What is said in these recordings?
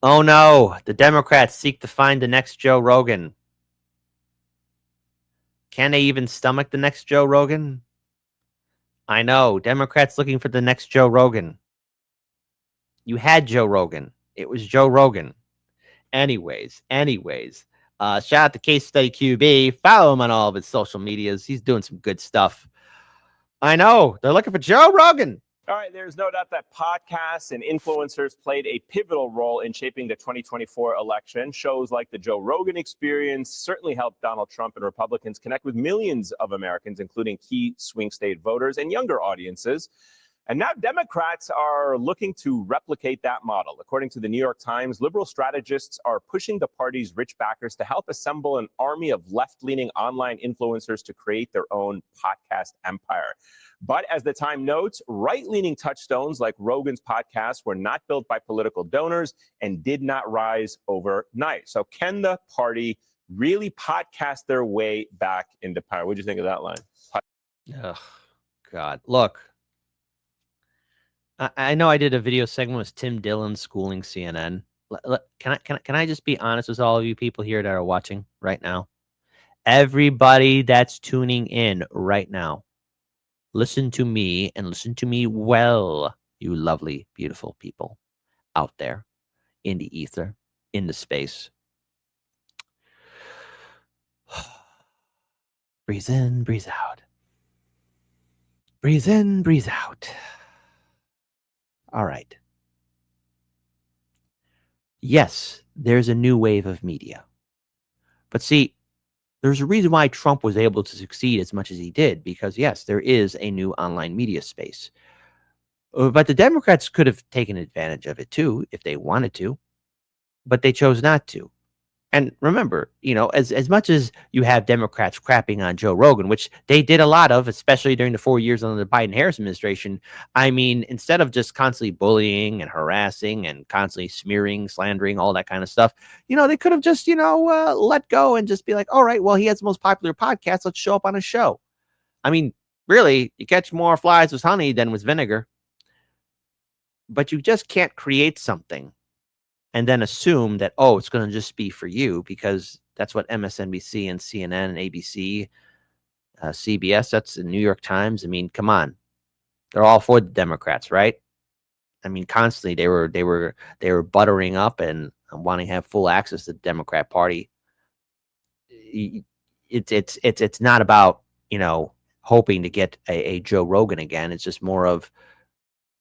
Oh no, the Democrats seek to find the next Joe Rogan. Can they even stomach the next Joe Rogan? I know, Democrats looking for the next Joe Rogan. You had Joe Rogan. It was Joe Rogan. Anyways, shout out to Case Study QB. Follow him on all of his social medias. He's doing some good stuff. I know, they're looking for Joe Rogan. All right, there's no doubt that podcasts and influencers played a pivotal role in shaping the 2024 election. Shows like the Joe Rogan Experience certainly helped Donald Trump and Republicans connect with millions of Americans, including key swing state voters and younger audiences. And now Democrats are looking to replicate that model. According to the New York Times, liberal strategists are pushing the party's rich backers to help assemble an army of left-leaning online influencers to create their own podcast empire. But as the Time notes, right-leaning touchstones like Rogan's podcast were not built by political donors and did not rise overnight. So can the party really podcast their way back into power? What do you think of that line? Oh, God. Look, I know I did a video segment with Tim Dillon schooling CNN. Can I just be honest with all of you people here that are watching right now? Everybody that's tuning in right now, listen to me and listen to me well, you lovely, beautiful people out there in the ether, in the space. Breathe in, breathe out. Breathe in, breathe out. All right. Yes, there's a new wave of media. But see, there's a reason why Trump was able to succeed as much as he did, because yes, there is a new online media space. But the Democrats could have taken advantage of it too if they wanted to, but they chose not to. And remember, as much as you have Democrats crapping on Joe Rogan, which they did a lot of, especially during the 4 years under the Biden-Harris administration, I mean, instead of just constantly bullying and harassing and constantly smearing, slandering, all that kind of stuff, they could have just, let go and just be like, all right, well, he has the most popular podcast. Let's show up on a show. I mean, really, you catch more flies with honey than with vinegar. But you just can't create something and then assume that, oh, it's going to just be for you, because that's what MSNBC and CNN and ABC, CBS, that's the New York Times. I mean, come on. They're all for the Democrats, right? I mean, constantly they were buttering up and wanting to have full access to the Democrat Party. It's not about, hoping to get a Joe Rogan again. It's just more of,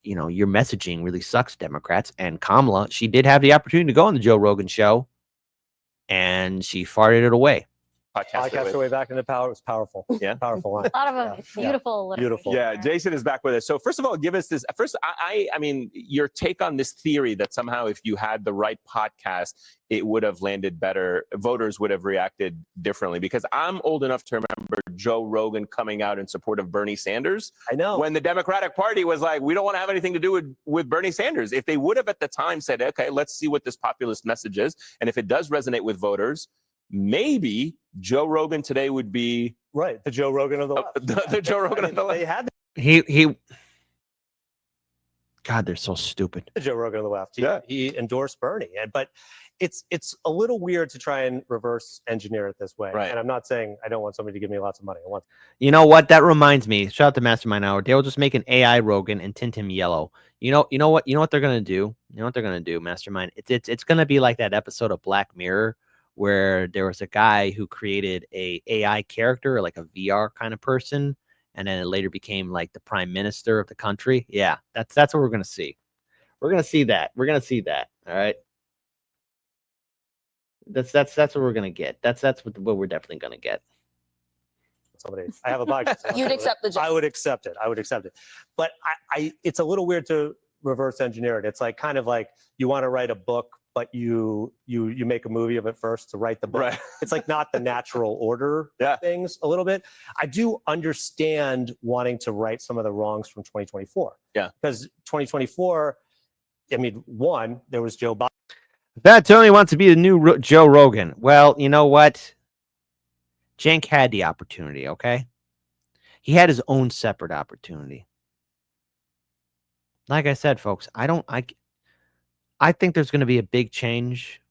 your messaging really sucks, Democrats. And Kamala, she did have the opportunity to go on the Joe Rogan show, and she farted it away. Podcast her way back into power. It was powerful. Yeah. Powerful line. A lot of them. Beautiful. Beautiful. Yeah, Jason is back with us. So first of all, give us this. First, I mean, your take on this theory that somehow if you had the right podcast, it would have landed better. Voters would have reacted differently. Because I'm old enough to remember Joe Rogan coming out in support of Bernie Sanders. I know. When the Democratic Party was like, we don't want to have anything to do with Bernie Sanders. If they would have at the time said, okay, let's see what this populist message is, and if it does resonate with voters, maybe Joe Rogan today would be right. The Joe Rogan of the left. The Joe Rogan of the left. They had He. God, they're so stupid. the Joe Rogan of the left. Yeah. He endorsed Bernie, but it's a little weird to try and reverse engineer it this way. Right. And I'm not saying I don't want somebody to give me lots of money. I want. You know what? That reminds me. Shout out to Mastermind Hour. They'll just make an AI Rogan and tint him yellow. You know what? You know what they're gonna do? You know what they're gonna do, Mastermind? It's gonna be like that episode of Black Mirror where there was a guy who created a AI character, like a VR kind of person, and then it later became like the prime minister of the country. Yeah, that's what we're gonna see. We're gonna see that. We're gonna see that. All right. That's what we're gonna get. That's what we're definitely gonna get. Somebody, I have a podcast. You'd accept the job. I would accept it. But it's a little weird to reverse engineer it. It's like kind of like you want to write a book, but you make a movie of it first to write the book. Right. It's like not the natural order of things a little bit. I do understand wanting to right some of the wrongs from 2024. Yeah. Because 2024, I mean, one, there was Joe Biden. Fat Tony wants to be the new Joe Rogan. Well, you know what? Cenk had the opportunity, okay? He had his own separate opportunity. Like I said, folks, I think there's going to be a big change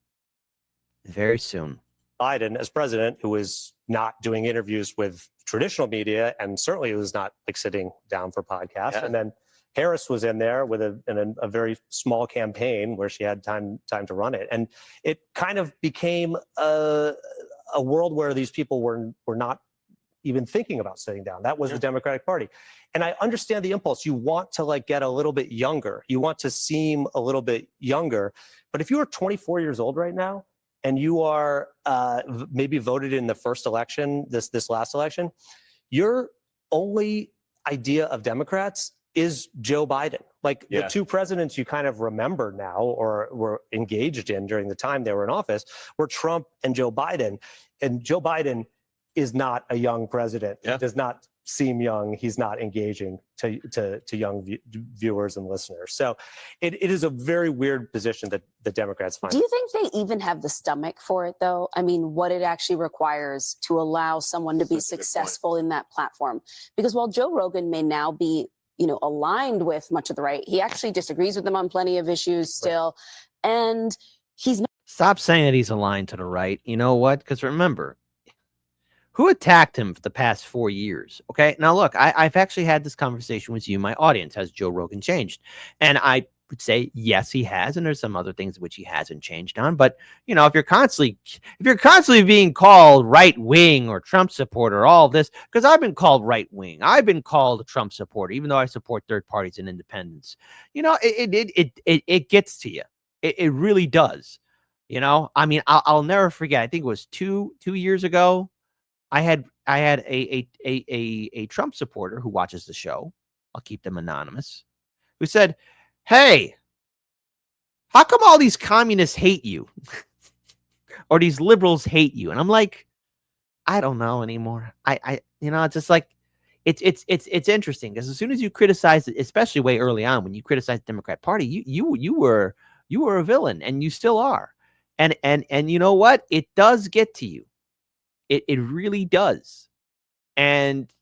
very soon. Biden as president, who was not doing interviews with traditional media, and certainly was not like sitting down for podcasts. Yeah. And then Harris was in there with a very small campaign where she had time to run it, and it kind of became a world where these people were not even thinking about sitting down. That was the Democratic Party. And I understand the impulse. You want to like get a little bit younger. You want to seem a little bit younger. But if you are 24 years old right now and you are maybe voted in the first election, this last election, your only idea of Democrats is Joe Biden. Like the two presidents you kind of remember now or were engaged in during the time they were in office were Trump and Joe Biden. And Joe Biden is not a young president. He does not seem young. He's not engaging to young viewers and listeners. So it is a very weird position that the Democrats find. Do you think they even have the stomach for it, though? I mean, what it actually requires to allow someone to be successful in that platform? Because while Joe Rogan may now be, aligned with much of the right, he actually disagrees with them on plenty of issues still. Right. And he's not. Stop saying that he's aligned to the right. You know what? Because remember, who attacked him for the past 4 years? Okay. Now, look, I've actually had this conversation with you, my audience. Has Joe Rogan changed? And I would say, yes, he has. And there's some other things which he hasn't changed on. But, if you're constantly being called right wing or Trump supporter, all this, because I've been called right wing, I've been called a Trump supporter, even though I support third parties and independents, it gets to you. It really does. I mean, I'll never forget. I think it was two years ago. I had a Trump supporter who watches the show. I'll keep them anonymous. Who said, "Hey, how come all these communists hate you, or these liberals hate you?" And I'm like, I don't know anymore. It's just like it's interesting because as soon as you criticize it, especially way early on when you criticize the Democrat Party, you were a villain, and you still are. And you know what? It does get to you. It really does. And,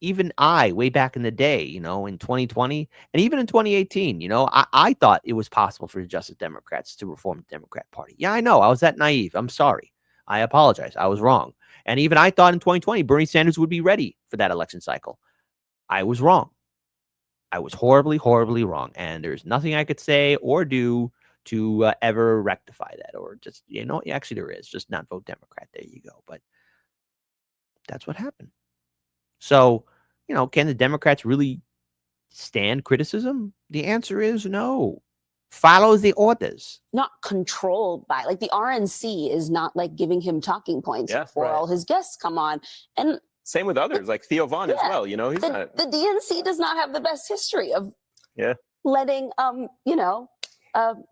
even I, way back in the day, in 2020 and even in 2018, I thought it was possible for the Justice Democrats to reform the Democrat Party. Yeah, I know. I was that naive. I'm sorry. I apologize. I was wrong. And even I thought in 2020, Bernie Sanders would be ready for that election cycle. I was wrong. I was horribly, horribly wrong. And there's nothing I could say or do to ever rectify that, or just, actually there is, just not vote Democrat. There you go. But that's what happened. So, can the Democrats really stand criticism? The answer is no. Follow the orders. Not controlled by, like the RNC is not like giving him talking points before all his guests come on. And same with others, like Theo Vaughn as well. He's not. The DNC does not have the best history of letting,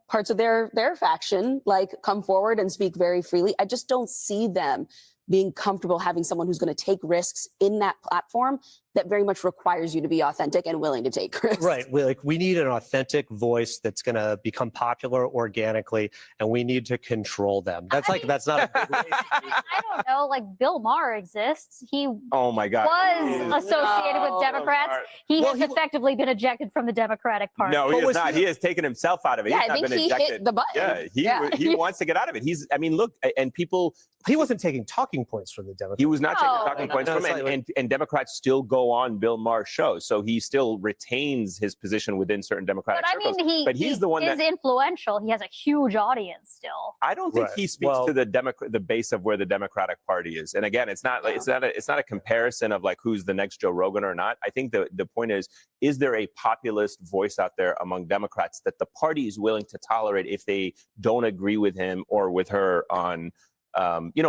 parts of their faction like come forward and speak very freely. I just don't see them being comfortable having someone who's going to take risks in that platform that very much requires you to be authentic and willing to take risks. Right. We need an authentic voice that's going to become popular organically, and we need to control them. That's not a big way. I don't know. Like Bill Maher exists. He oh my God was associated with Democrats. He has effectively been ejected from the Democratic Party. No, he is not. He has taken himself out of it. Yeah, He's I not think been he ejected. hit the button. He wants to get out of it. Look, and people. He wasn't taking talking points from the Democrats. He was not taking talking points from it, and Democrats still go on Bill Maher's show, so he still retains his position within certain Democratic circles. But he's the one that is influential. He has a huge audience still. I don't think he speaks to the base of where the Democratic Party is. And again, it's not a comparison of like who's the next Joe Rogan or not. I think the point is there a populist voice out there among Democrats that the party is willing to tolerate if they don't agree with him or with her on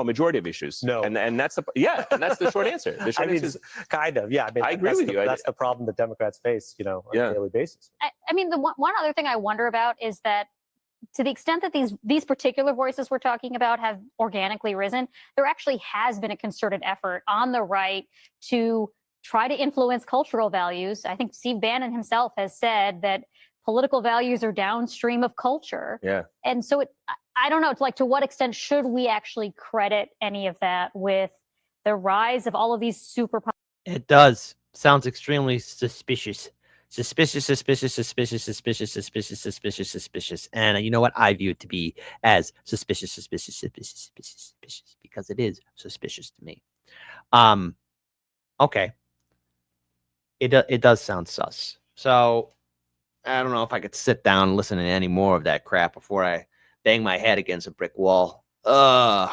majority of issues? No. And that's the short answer. The short answer is kind of, yeah. I agree with you. That's the problem that Democrats face, on a daily basis. The one other thing I wonder about is that to the extent that these particular voices we're talking about have organically risen, there actually has been a concerted effort on the right to try to influence cultural values. I think Steve Bannon himself has said that political values are downstream of culture. Yeah. And so I don't know, it's like, to what extent should we actually credit any of that with the rise of all of these super? It does. Sounds extremely suspicious Suspicious, suspicious, suspicious, suspicious, suspicious, suspicious, suspicious. And you know what? I view it to be as suspicious, suspicious, suspicious, suspicious, suspicious, because it is suspicious to me. Okay. It does sound sus. So I don't know if I could sit down and listen to any more of that crap before I bang my head against a brick wall. I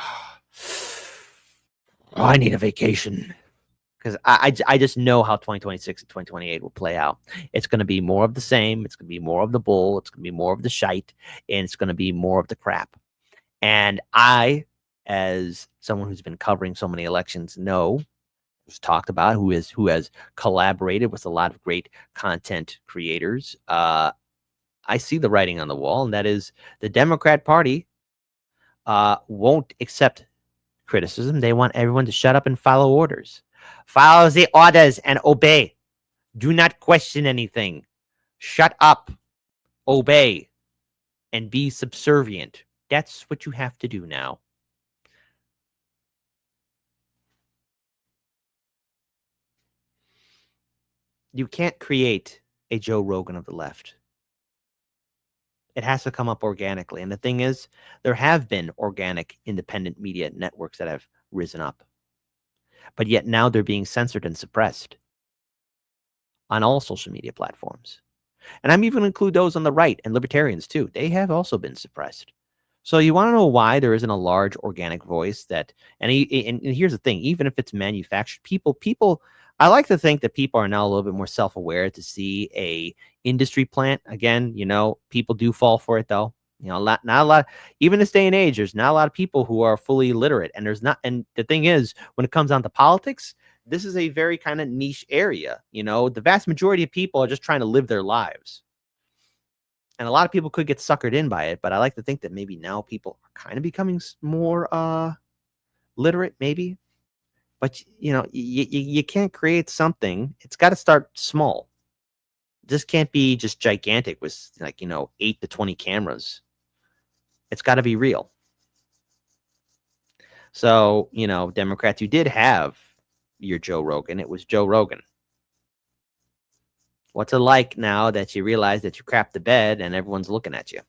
need a vacation. Because I just know how 2026 and 2028 will play out. It's going to be more of the same. It's going to be more of the bull. It's going to be more of the shite. And it's going to be more of the crap. And I, as someone who's been covering so many elections, know, who's talked about, who has collaborated with a lot of great content creators. I see the writing on the wall, and that is the Democrat Party won't accept criticism. They want everyone to shut up and follow orders. Follow the orders and obey. Do not question anything. Shut up, obey, and be subservient. That's what you have to do now. You can't create a Joe Rogan of the left. It has to come up organically. And the thing is, there have been organic independent media networks that have risen up. But yet now they're being censored and suppressed on all social media platforms. And I'm even include those on the right and libertarians too. They have also been suppressed. So you want to know why there isn't a large organic voice that, and here's the thing, even if it's manufactured, people, I like to think that people are now a little bit more self-aware to see a industry plant. Again, you know, people do fall for it though. You know, not a lot, even this day and age, there's not a lot of people who are fully literate. And and the thing is, when it comes down to politics, this is a very kind of niche area. You know, the vast majority of people are just trying to live their lives. And a lot of people could get suckered in by it, but I like to think that maybe now people are kind of becoming more literate, maybe. But, you know, you can't create something. It's got to start small. This can't be just gigantic with, like, you know, 8 to 20 cameras. It's got to be real. So, you know, Democrats, you did have your Joe Rogan. It was Joe Rogan. What's it like now that you realize that you crapped the bed and everyone's looking at you?